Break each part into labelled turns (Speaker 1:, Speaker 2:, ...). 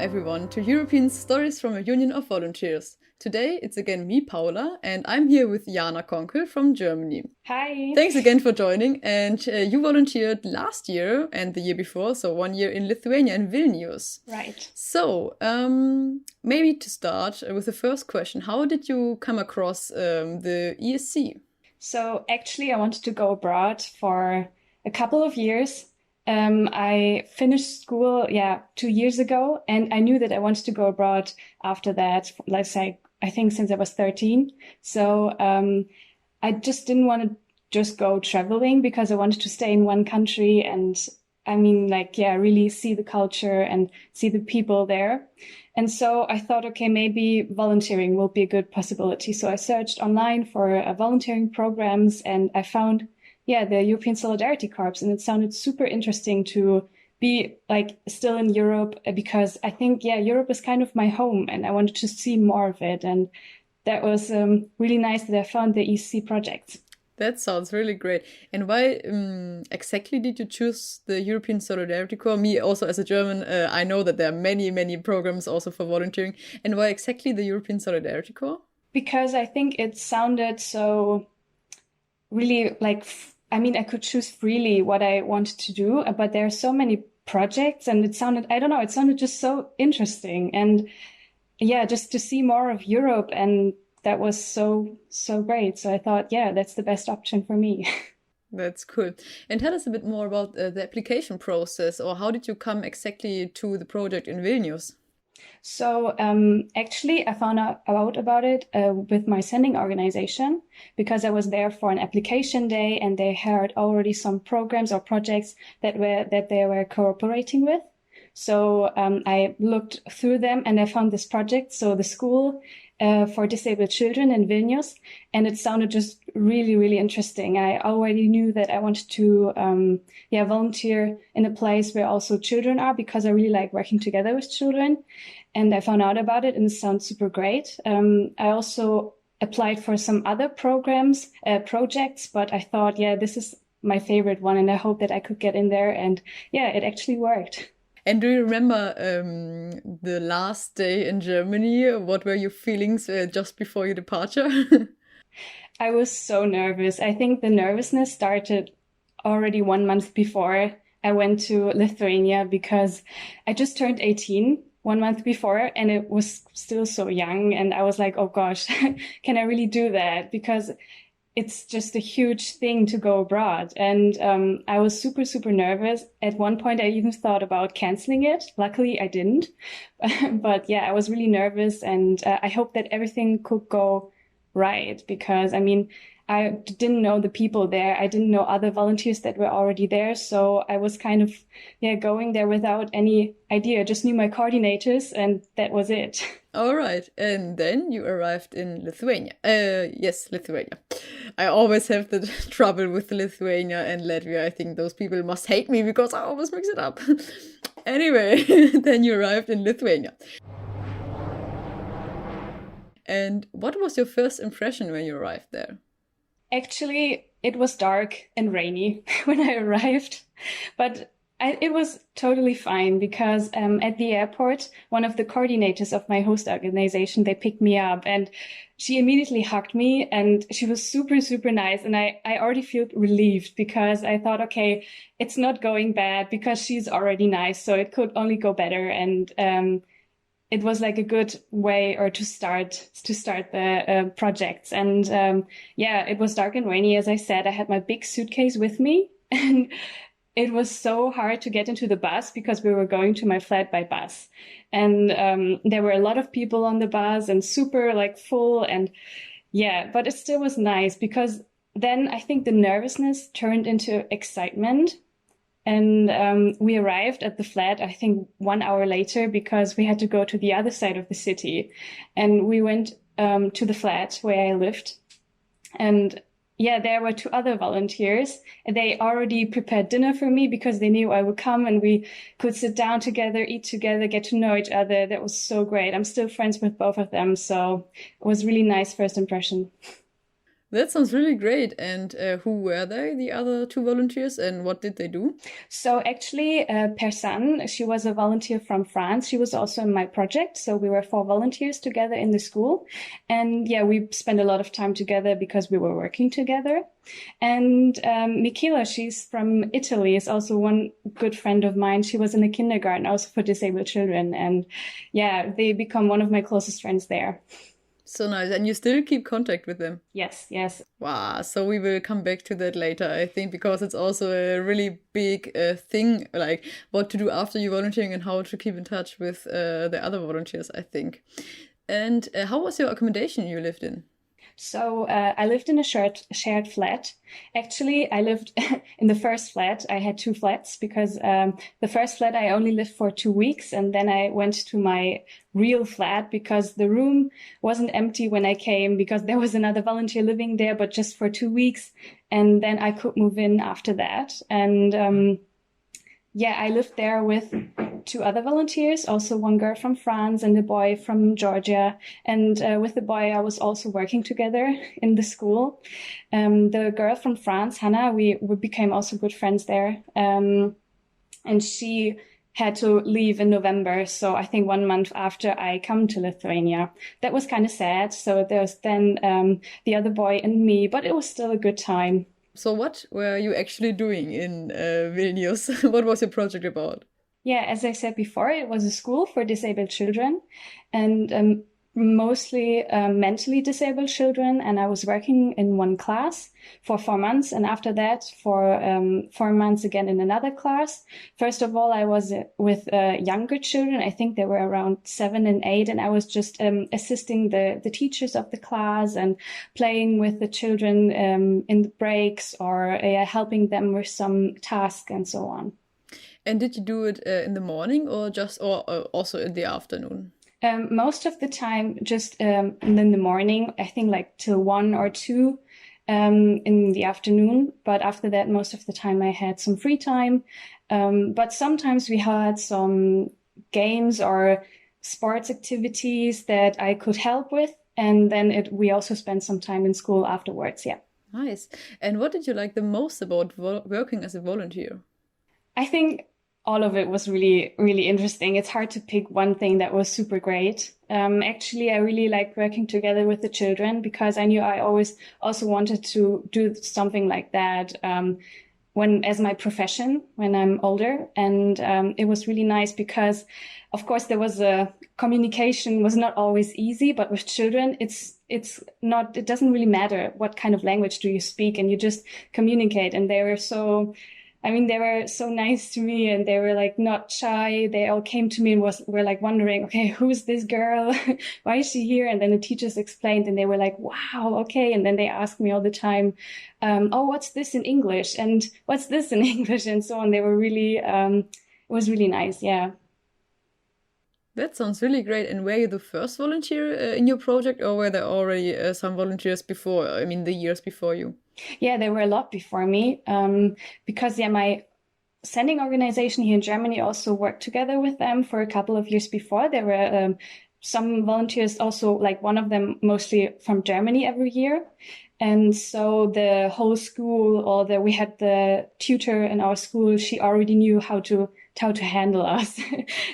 Speaker 1: everyone to European Stories from a Union of Volunteers. Today it's again me, Paula, and I'm here with Jana Konkel from Germany.
Speaker 2: Hi.
Speaker 1: Thanks again for joining, and you volunteered last year and the year before, so 1 year in Lithuania and Vilnius.
Speaker 2: Right.
Speaker 1: So, maybe to start with the first question, how did you come across the ESC?
Speaker 2: So actually, I wanted to go abroad for a couple of years. I finished school, 2 years ago, and I knew that I wanted to go abroad after that, let's say, I think since I was 13. So I just didn't want to just go traveling because I wanted to stay in one country and really see the culture and see the people there. And so I thought, okay, maybe volunteering will be a good possibility. So I searched online for volunteering programs and I found, the European Solidarity Corps. And it sounded super interesting to be like still in Europe because I think, Europe is kind of my home and I wanted to see more of it. And that was really nice that I found the EC project.
Speaker 1: That sounds really great. And why exactly did you choose the European Solidarity Corps? Me also as a German, I know that there are many, many programs also for volunteering. And why exactly the European Solidarity Corps?
Speaker 2: Because I think it sounded so really like, I could choose freely what I wanted to do, but there are so many projects and it sounded, it sounded just so interesting. And just to see more of Europe and that was so great. So I thought, that's the best option for me.
Speaker 1: That's cool. And tell us a bit more about the application process, or how did you come exactly to the project in Vilnius?
Speaker 2: So actually, I found out about it with my sending organization because I was there for an application day and they had already some programs or projects that they were cooperating with. So I looked through them and I found this project. So the school for disabled children in Vilnius, and it sounded just really, really interesting. I already knew that I wanted to volunteer in a place where also children are because I really like working together with children. And I found out about it and it sounds super great. I also applied for some other programs, projects, but I thought, this is my favorite one and I hope that I could get in there. And it actually worked.
Speaker 1: And do you remember the last day in Germany? What were your feelings just before your departure?
Speaker 2: I was so nervous. I think the nervousness started already 1 month before I went to Lithuania because I just turned 18 1 month before and it was still so young. And I was like, oh gosh, can I really do that? Because it's just a huge thing to go abroad. And I was super, super nervous. At one point, I even thought about canceling it. Luckily, I didn't. But I was really nervous and I hope that everything could go right because, I didn't know the people there. I didn't know other volunteers that were already there. So I was kind of, going there without any idea. I just knew my coordinators and that was it.
Speaker 1: All right. And then you arrived in Lithuania. Yes, Lithuania. I always have the trouble with Lithuania and Latvia. I think those people must hate me because I always mix it up. Anyway, then you arrived in Lithuania. And what was your first impression when you arrived there?
Speaker 2: Actually, it was dark and rainy when I arrived, but it was totally fine because at the airport, one of the coordinators of my host organization, they picked me up and she immediately hugged me and she was super, super nice. And I already feel relieved because I thought, okay, it's not going bad because she's already nice. So it could only go better. And it was like a good way or to start the projects. And it was dark and rainy. As I said, I had my big suitcase with me and it was so hard to get into the bus because we were going to my flat by bus. And there were a lot of people on the bus and super full. And but it still was nice because then I think the nervousness turned into excitement. And we arrived at the flat, I think 1 hour later, because we had to go to the other side of the city. And we went to the flat where I lived. And there were 2 other volunteers. And they already prepared dinner for me because they knew I would come and we could sit down together, eat together, get to know each other. That was so great. I'm still friends with both of them. So it was really nice first impression.
Speaker 1: That sounds really great. And who were they, the other two volunteers, and what did they do?
Speaker 2: So actually, Persan, she was a volunteer from France. She was also in my project. So we were 4 volunteers together in the school. And yeah, we spent a lot of time together because we were working together. And Michaela, she's from Italy, is also one good friend of mine. She was in a kindergarten also for disabled children. And yeah, they become one of my closest friends there.
Speaker 1: So nice. And you still keep contact with them?
Speaker 2: Yes, yes.
Speaker 1: Wow. So we will come back to that later, I think, because it's also a really big thing, like what to do after you volunteering and how to keep in touch with the other volunteers, I think. And how was your accommodation you lived in?
Speaker 2: So I lived in a shared flat. Actually, I lived in the first flat. I had 2 flats because the first flat I only lived for 2 weeks, and then I went to my real flat because the room wasn't empty when I came because there was another volunteer living there, but just for 2 weeks, and then I could move in after that. And yeah, I lived there with 2 other volunteers, also one girl from France and a boy from Georgia. And with the boy, I was also working together in the school. The girl from France, Hannah, we became also good friends there. And she had to leave in November. So I think 1 month after I come to Lithuania. That was kind of sad. So there's then the other boy and me, but it was still a good time.
Speaker 1: So what were you actually doing in Vilnius? What was your project about?
Speaker 2: Yeah, as I said before, it was a school for disabled children and mostly mentally disabled children. And I was working in one class for 4 months. And after that, for 4 months again in another class. First of all, I was with younger children. I think they were around 7 and 8. And I was just assisting the teachers of the class and playing with the children in the breaks or helping them with some tasks and so on.
Speaker 1: And did you do it in the morning or just or also in the afternoon?
Speaker 2: Most of the time, just in the morning, I think like till 1 or 2 in the afternoon. But after that, most of the time I had some free time. But sometimes we had some games or sports activities that I could help with. And then we also spent some time in school afterwards. Yeah.
Speaker 1: Nice. And what did you like the most about working as a volunteer?
Speaker 2: I think all of it was really, really interesting. It's hard to pick one thing that was super great. Actually, I really liked working together with the children because I knew I always also wanted to do something like that as my profession when I'm older. And it was really nice because, of course, communication was not always easy, but with children, it doesn't really matter what kind of language do you speak, and you just communicate. And they were so nice to me, and they were like not shy. They all came to me and were like wondering, okay, who's this girl? Why is she here? And then the teachers explained and they were like, wow, okay. And then they asked me all the time, oh, what's this in English? And what's this in English? And so on. They were really, it was really nice. Yeah.
Speaker 1: That sounds really great. And were you the first volunteer in your project, or were there already some volunteers before, I mean, the years before you?
Speaker 2: Yeah, there were a lot before me because, yeah, my sending organization here in Germany also worked together with them for a couple of years before. There were some volunteers also, like one of them mostly from Germany every year. And so the whole school, we had the tutor in our school, she already knew how to handle us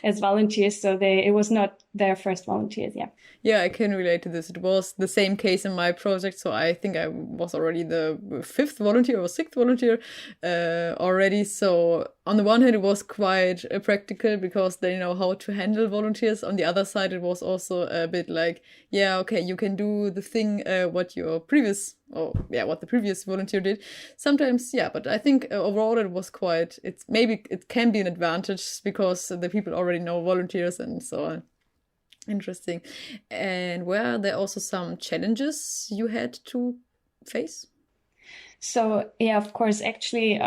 Speaker 2: as volunteers. So it was not their first volunteers. Yeah.
Speaker 1: Yeah, I can relate to this. It was the same case in my project. So I think I was already the 5th volunteer or 6th volunteer already. So on the one hand, it was quite practical because they know how to handle volunteers. On the other side, it was also a bit like, yeah, okay, you can do the thing what the previous volunteer did. Sometimes, yeah, but I think overall it was maybe it can be an advantage because the people already know volunteers and so on. Interesting. And were there also some challenges you had to face?
Speaker 2: So, yeah, of course, actually,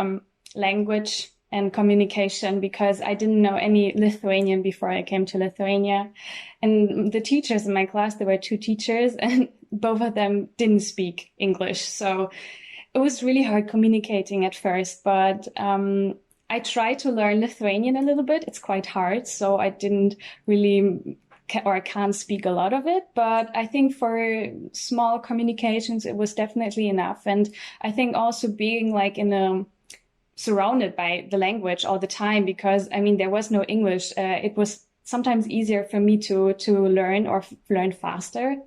Speaker 2: language and communication, because I didn't know any Lithuanian before I came to Lithuania. And the teachers in my class, there were 2 teachers, and both of them didn't speak English. So it was really hard communicating at first, but I tried to learn Lithuanian a little bit. It's quite hard, so I didn't really or can't speak a lot of it. But I think for small communications, it was definitely enough. And I think also being like surrounded by the language all the time, because I mean, there was no English. It was sometimes easier for me to learn or learn faster.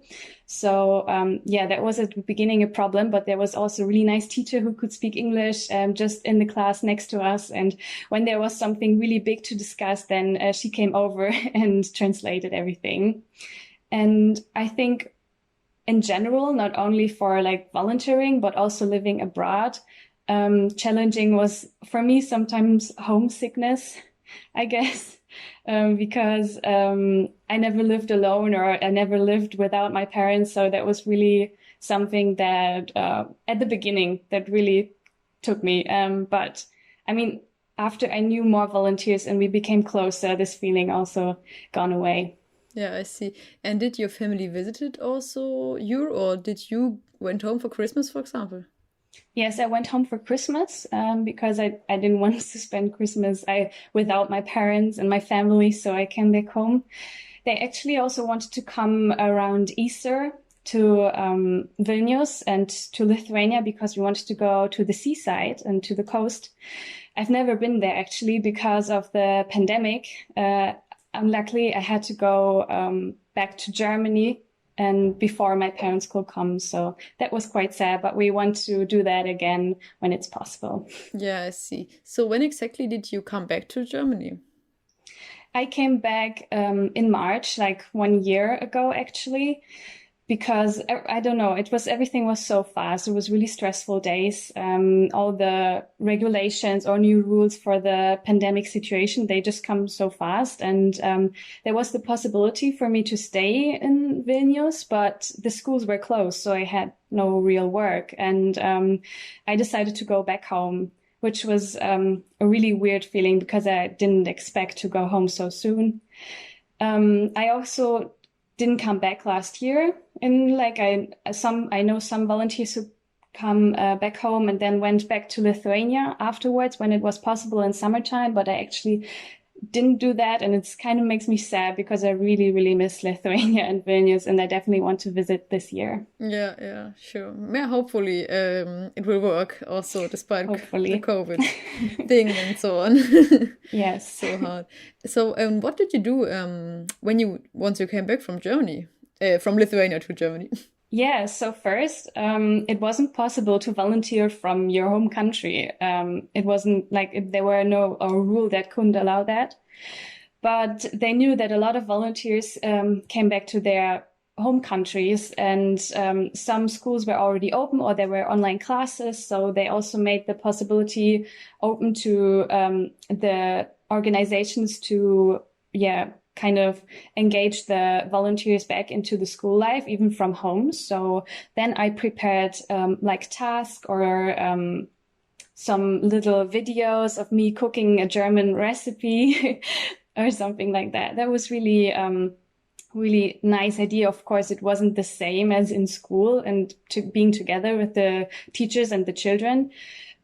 Speaker 2: So that was at the beginning a problem, but there was also a really nice teacher who could speak English just in the class next to us. And when there was something really big to discuss, then she came over and translated everything. And I think in general, not only for like volunteering, but also living abroad, challenging was for me sometimes homesickness, I guess. Because I never lived alone, or I never lived without my parents. So that was really something that at the beginning that really took me. But I mean, after I knew more volunteers and we became closer, this feeling also gone away.
Speaker 1: Yeah, I see. And did your family visited also you, or did you went home for Christmas, for example?
Speaker 2: Yes, I went home for Christmas because I didn't want to spend Christmas without my parents and my family, so I came back home. They actually also wanted to come around Easter to Vilnius and to Lithuania because we wanted to go to the seaside and to the coast. I've never been there actually because of the pandemic. Unluckily, I had to go back to Germany and before my parents could come. So that was quite sad, but we want to do that again when it's possible.
Speaker 1: Yeah, I see. So when exactly did you come back to Germany?
Speaker 2: I came back in March, like 1 year ago, actually, because I don't know, everything was so fast. It was really stressful days. All the regulations or new rules for the pandemic situation, they just come so fast. And there was the possibility for me to stay in Vilnius, but the schools were closed, so I had no real work. And I decided to go back home, which was a really weird feeling because I didn't expect to go home so soon. I also didn't come back last year. And like I know some volunteers who come back home and then went back to Lithuania afterwards when it was possible in summertime, but I actually didn't do that. And it's kind of makes me sad because I really, really miss Lithuania and Vilnius, and I definitely want to visit this year.
Speaker 1: Yeah, sure. Yeah, hopefully it will work also despite the COVID thing and so on.
Speaker 2: Yes.
Speaker 1: So hard. So what did you do once you came back from Germany, from Lithuania to Germany?
Speaker 2: Yeah, so first, it wasn't possible to volunteer from your home country. It wasn't like there were no rule that couldn't allow that. But they knew that a lot of volunteers came back to their home countries, and some schools were already open or there were online classes. So they also made the possibility open to the organizations to, kind of engage the volunteers back into the school life, even from home. So then I prepared like tasks or some little videos of me cooking a German recipe or something like that. That was really, really nice idea. Of course, it wasn't the same as in school and being together with the teachers and the children,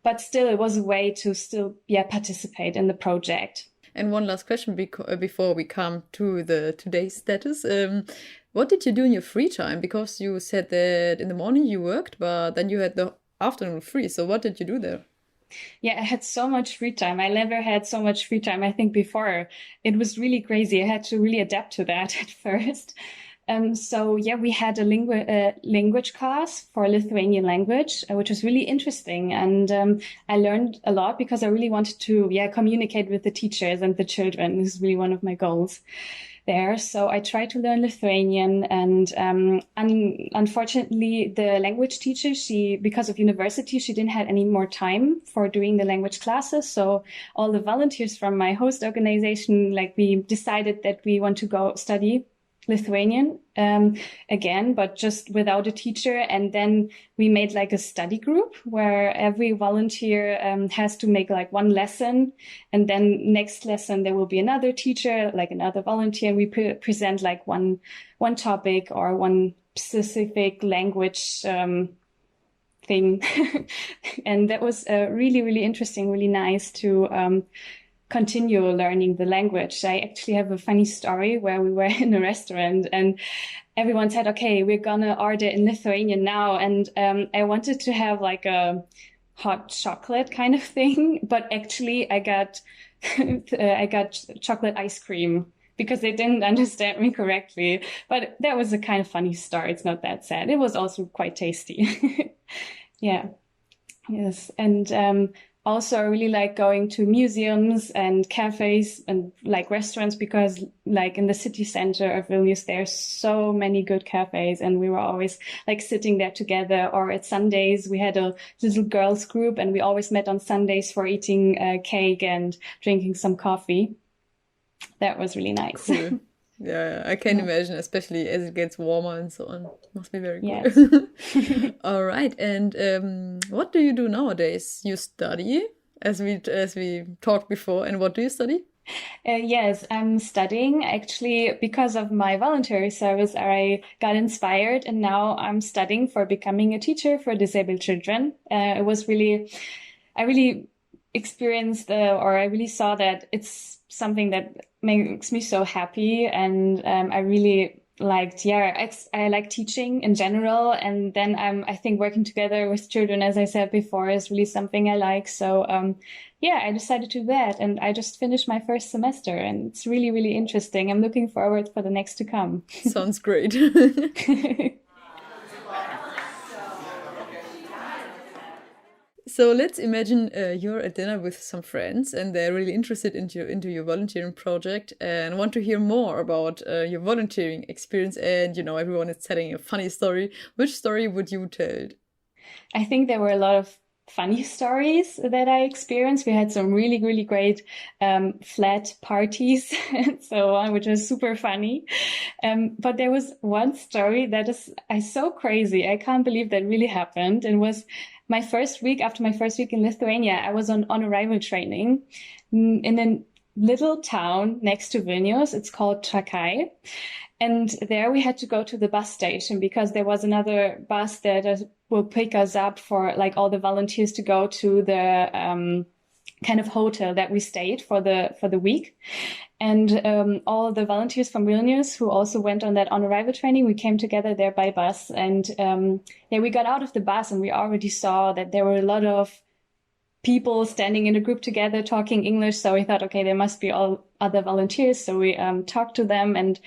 Speaker 2: but still it was a way to still, participate in the project.
Speaker 1: And one last question before we come to the today's status. What did you do in your free time? Because you said that in the morning you worked, but then you had the afternoon free. So what did you do there?
Speaker 2: Yeah, I had so much free time. I never had so much free time, I think, before. It was really crazy. I had to really adapt to that at first. We had a language class for Lithuanian language, which was really interesting. And I learned a lot because I really wanted to, communicate with the teachers and the children. This is really one of my goals there. So I tried to learn Lithuanian, and unfortunately, the language teacher, because of university, she didn't have any more time for doing the language classes. So all the volunteers from my host organization, we decided that we want to go study Lithuanian again, but just without a teacher. And then we made a study group where every volunteer has to make one lesson, and then next lesson there will be another teacher, another volunteer, and we present one topic or one specific language thing. And that was really, really interesting, really nice to continue learning the language. I actually have a funny story where we were in a restaurant and everyone said, okay, we're gonna order in Lithuanian now. And I wanted to have like a hot chocolate kind of thing, but actually I got I got chocolate ice cream because they didn't understand me correctly. But that was a kind of funny story. It's not that sad. It was also quite tasty. Yeah. Yes. And also I really like going to museums and cafes and like restaurants because like in the city center of Vilnius, there's so many good cafes and we were always like sitting there together. Or at Sundays, we had a little girls group and we always met on Sundays for eating cake and drinking some coffee. That was really nice.
Speaker 1: Cool. Yeah, I can imagine, especially as it gets warmer and so on. Must be very cool.
Speaker 2: Yes.
Speaker 1: All right. And what do you do nowadays? You study, as we talked before. And what do you study?
Speaker 2: Yes, I'm studying. Actually, because of my voluntary service, I got inspired and now I'm studying for becoming a teacher for disabled children. It was really, I really experienced or I really saw that it's something that makes me so happy. And I really liked, I like teaching in general. And then I think working together with children, as I said before, is really something I like. So I decided to do that. And I just finished my first semester and it's really, really interesting. I'm looking forward for the next to come.
Speaker 1: Sounds great. So let's imagine you're at dinner with some friends and they're really interested into your volunteering project and want to hear more about your volunteering experience. And, everyone is telling a funny story. Which story would you tell?
Speaker 2: I think there were a lot of funny stories that I experienced. We had some really, really great flat parties and so on, which was super funny. But there was one story that is so crazy. I can't believe that really happened. It was after my first week in Lithuania, I was on arrival training in a little town next to Vilnius. It's called Trakai. And there we had to go to the bus station because there was another bus that will pick us up for like all the volunteers to go to the kind of hotel that we stayed for the week. And all the volunteers from Vilnius who also went on that on-arrival training, we came together there by bus. And we got out of the bus and we already saw that there were a lot of people standing in a group together talking English. So we thought, okay, there must be all other volunteers. So we talked to them. And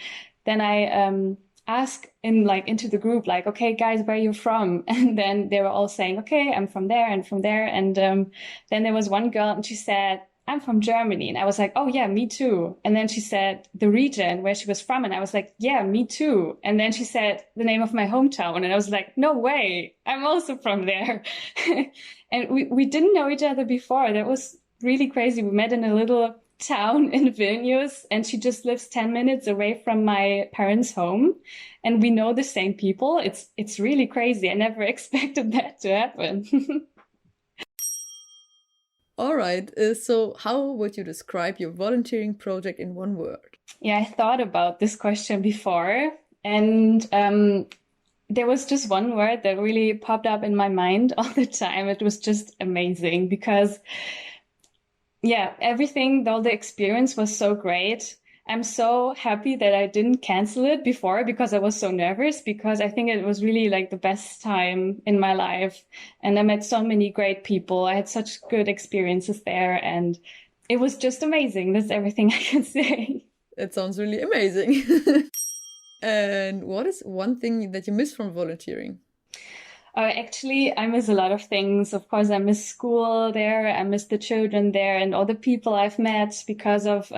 Speaker 2: then I asked into the group, like, okay, guys, where are you from? And then they were all saying, okay, I'm from there and from there. And then there was one girl and she said, I'm from Germany. And I was like, oh yeah, me too. And then she said the region where she was from. And I was like, yeah, me too. And then she said the name of my hometown. And I was like, no way, I'm also from there. And we didn't know each other before. That was really crazy. We met in a little town in Vilnius and she just lives 10 minutes away from my parents' home. And we know the same people. It's really crazy. I never expected that to happen.
Speaker 1: All right. So how would you describe your volunteering project in one word?
Speaker 2: Yeah, I thought about this question before. And there was just one word that really popped up in my mind all the time. It was just amazing because, everything, all the experience was so great. I'm so happy that I didn't cancel it before because I was so nervous, because I think it was really like the best time in my life. And I met so many great people. I had such good experiences there and it was just amazing. That's everything I can say.
Speaker 1: It sounds really amazing. And what is one thing that you miss from volunteering?
Speaker 2: Actually, I miss a lot of things. Of course, I miss school there. I miss the children there and all the people I've met because of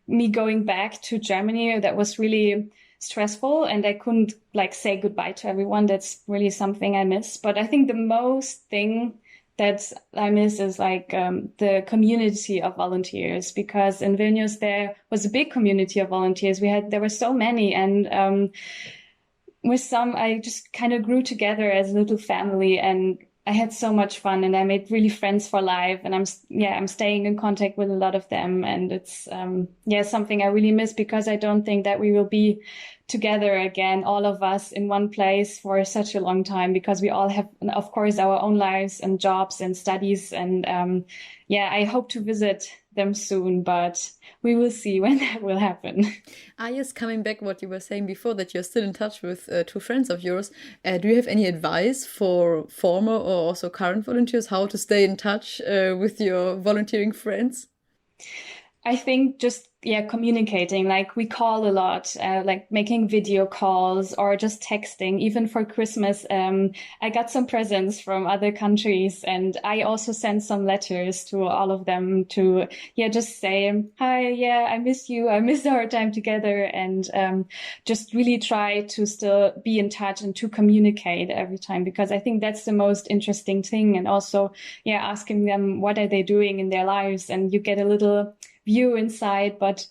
Speaker 2: me going back to Germany. That was really stressful and I couldn't say goodbye to everyone. That's really something I miss. But I think the most thing that I miss is the community of volunteers, because in Vilnius there was a big community of volunteers. There were so many, and with some I just kind of grew together as a little family, and I had so much fun, and I made really friends for life, and I'm staying in contact with a lot of them, and it's something I really miss, because I don't think that we will be together again, all of us in one place for such a long time, because we all have, of course, our own lives and jobs and studies, and I hope to visit them soon, but we will see when that will happen.
Speaker 1: Yes, coming back what you were saying before, that you're still in touch with two friends of yours. Do you have any advice for former or also current volunteers how to stay in touch with your volunteering friends?
Speaker 2: I think just, communicating, like we call a lot, like making video calls or just texting. Even for Christmas, I got some presents from other countries, and I also sent some letters to all of them to, just say, hi, I miss you. I miss our time together, and just really try to still be in touch and to communicate every time, because I think that's the most interesting thing. And also, asking them what are they doing in their lives, and you get a little view inside. But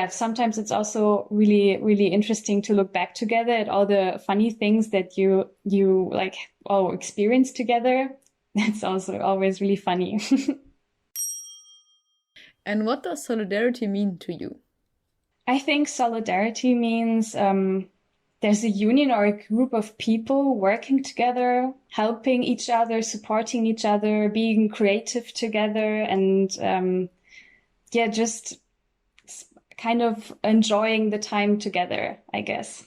Speaker 2: sometimes it's also really, really interesting to look back together at all the funny things that you like all experience together. That's also always really funny.
Speaker 1: And what does solidarity mean to you?
Speaker 2: I think solidarity means there's a union or a group of people working together, helping each other, supporting each other, being creative together, and just kind of enjoying the time together, I guess.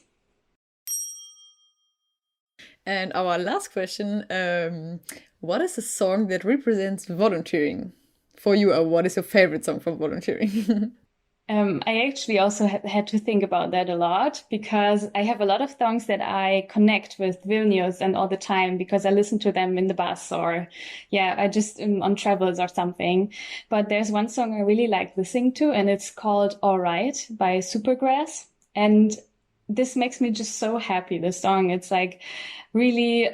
Speaker 1: And our last question, what is a song that represents volunteering for you, or what is your favorite song for volunteering?
Speaker 2: I actually also had to think about that a lot, because I have a lot of songs that I connect with Vilnius and all the time, because I listen to them in the bus or I just on travels or something. But there's one song I really like listening to, and it's called All Right by Supergrass. And this makes me just so happy, this song. It's like really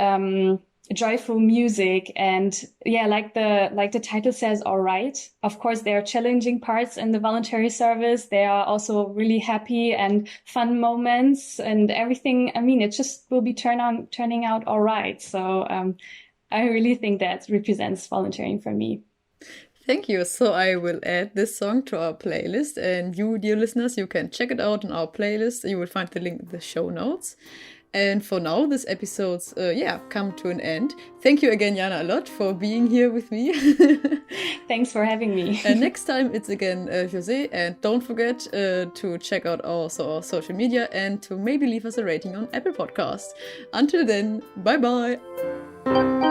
Speaker 2: joyful music, and like the title says, all right. Of course, there are challenging parts in the voluntary service. There are also really happy and fun moments and everything. I mean, it just will be turning out all right. So I really think that represents volunteering for me.
Speaker 1: Thank you. So I will add this song to our playlist, and you, dear listeners, you can check it out on our playlist. You will find the link in the show notes. And for now, this episode's come to an end. Thank you again, Jana, a lot for being here with me.
Speaker 2: Thanks for having me.
Speaker 1: And next time it's again José. And don't forget to check out also our social media and to maybe leave us a rating on Apple Podcasts. Until then, bye bye.